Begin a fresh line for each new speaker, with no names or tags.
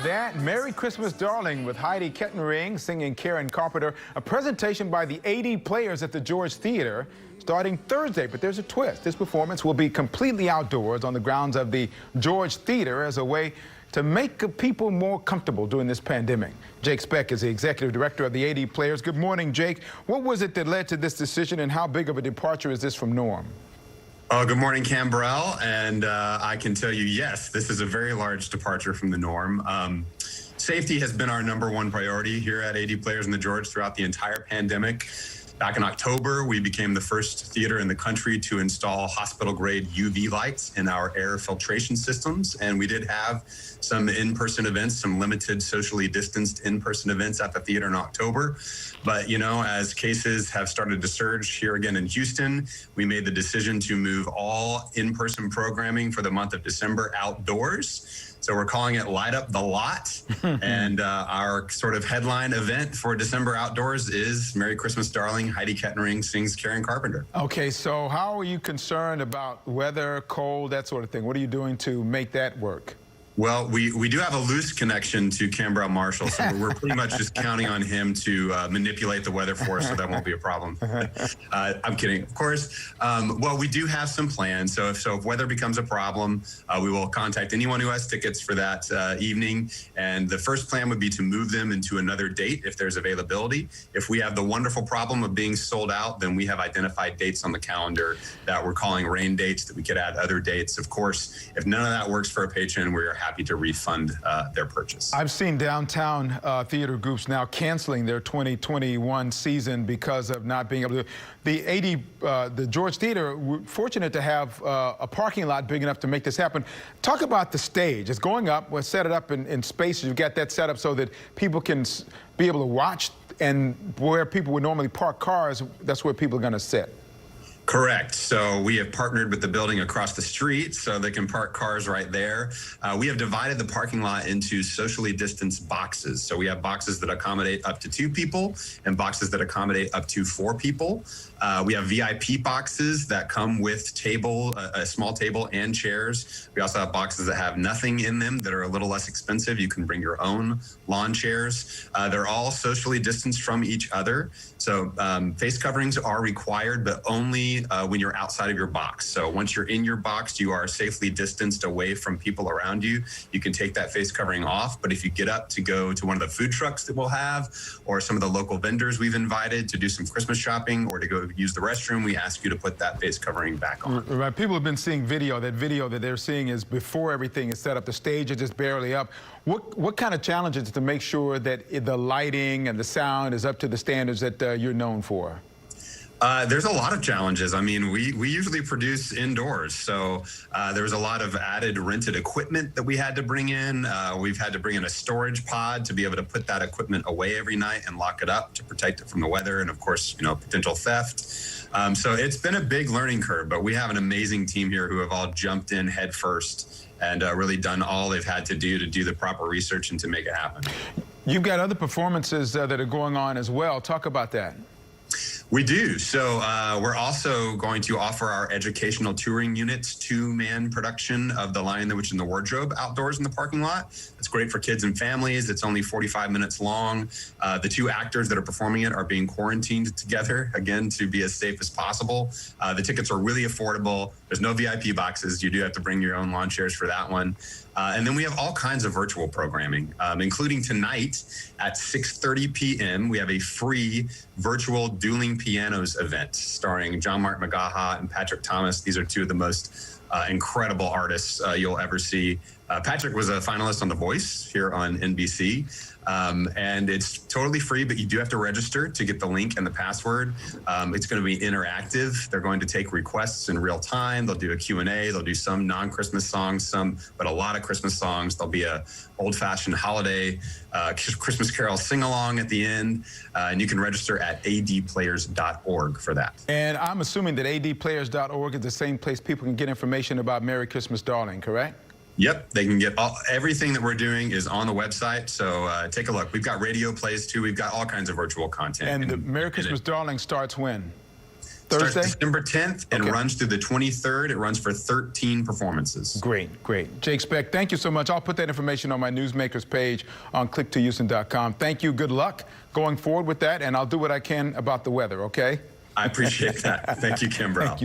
that, Merry Christmas, Darling, with Heidi Kettering singing Karen Carpenter. A presentation by the 80 players at the George Theater starting Thursday. But there's a twist. This performance will be completely outdoors on the grounds of the George Theater as a way to make people more comfortable during this pandemic. Jake Speck is the executive director of the 80 players. Good morning, Jake. What was it that led to this decision, and how big of a departure is this from norm?
Good morning, Cam Burrell, and I can tell you, yes, this is a very large departure from the norm. Safety has been our #1 priority here at 80 Players in the George throughout the entire pandemic. Back in October, we became the first theater in the country to install hospital-grade UV lights in our air filtration systems, and we did have some in-person events, some limited socially distanced in-person events at the theater in October. But, you know, as cases have started to surge here again in Houston, we made the decision to move all in-person programming for the month of December outdoors. So we're calling it Light Up the Lot. And our sort of headline event for December outdoors is Merry Christmas, Darling, Heidi Kettering sings Karen Carpenter.
Okay, so how are you concerned about weather, cold, that sort of thing? What are you doing to make that work?
Well, we do have a loose connection to Canberra Marshall, so we're pretty much just counting on him to manipulate the weather for us, so that won't be a problem. I'm kidding, of course. Well, we do have some plans, so if weather becomes a problem, we will contact anyone who has tickets for that evening, and the first plan would be to move them into another date if there's availability. If we have the wonderful problem of being sold out, then we have identified dates on the calendar that we're calling rain dates, that we could add other dates. Of course, if none of that works for a patron, we're happy to refund their purchase.
I've seen downtown theater groups now canceling their 2021 season because of not being able to. The George Theater, we're fortunate to have a parking lot big enough to make this happen. Talk about the stage. It's going up. We'll set it up in spaces. You've got that set up so that people can be able to watch, and where people would normally park cars, that's where people are going to sit.
Correct. So we have partnered with the building across the street so they can park cars right there. We have divided the parking lot into socially distanced boxes. So we have boxes that accommodate up to 2 people and boxes that accommodate up to 4 people. We have VIP boxes that come with a small table and chairs. We also have boxes that have nothing in them that are a little less expensive. You can bring your own lawn chairs. They're all socially distanced from each other. So face coverings are required, but only when you're outside of your box. So once you're in your box, you are safely distanced away from people around you. You can take that face covering off, but if you get up to go to one of the food trucks that we'll have, or some of the local vendors we've invited to do some Christmas shopping, or to go use the restroom, we ask you to put that face covering back on.
Right. People have been seeing video. That video that they're seeing is before everything is set up. The stage is just barely up. What kind of challenges to make sure that the lighting and the sound is up to the standards that you're known for?
There's a lot of challenges. I mean, we usually produce indoors, so there was a lot of added rented equipment that we had to bring in. We've had to bring in a storage pod to be able to put that equipment away every night and lock it up to protect it from the weather and, of course, you know, potential theft. So it's been a big learning curve, but we have an amazing team here who have all jumped in head first and really done all they've had to do the proper research and to make it happen.
You've got other performances that are going on as well. Talk about that.
We do. So we're also going to offer our educational touring units 2-man production of The Lion, the Witch, and the Wardrobe outdoors in the parking lot. It's great for kids and families. It's only 45 minutes long. The 2 actors that are performing it are being quarantined together, again, to be as safe as possible. The tickets are really affordable. There's no VIP boxes. You do have to bring your own lawn chairs for that one. And then we have all kinds of virtual programming, including tonight at 6:30 p.m. We have a free virtual dueling pianos event starring John Mark McGaha and Patrick Thomas. These are 2 of the most incredible artists you'll ever see. Patrick was a finalist on The Voice here on NBC. And it's totally free, but you do have to register to get the link and the password. It's going to be interactive. They're going to take requests in real time. They'll do a Q&A. They'll do some non-Christmas songs, but a lot of Christmas songs. There'll be a old-fashioned holiday Christmas Carol sing-along at the end. And you can register at adplayers.org for that.
And I'm assuming that adplayers.org is the same place people can get information about Merry Christmas, Darling, correct?
Yep, they can get everything that we're doing is on the website, so take a look. We've got radio plays too. We've got all kinds of virtual content.
And the Merry Christmas, Darling starts when? Thursday?
Starts December 10th and
Okay.
runs through the 23rd. It runs for 13 performances.
Great, great. Jake Speck, thank you so much. I'll put that information on my Newsmakers page on click2houston.com. Thank you. Good luck going forward with that, and I'll do what I can about the weather, okay?
I appreciate that. Thank you, Kimbrough.
Thank you.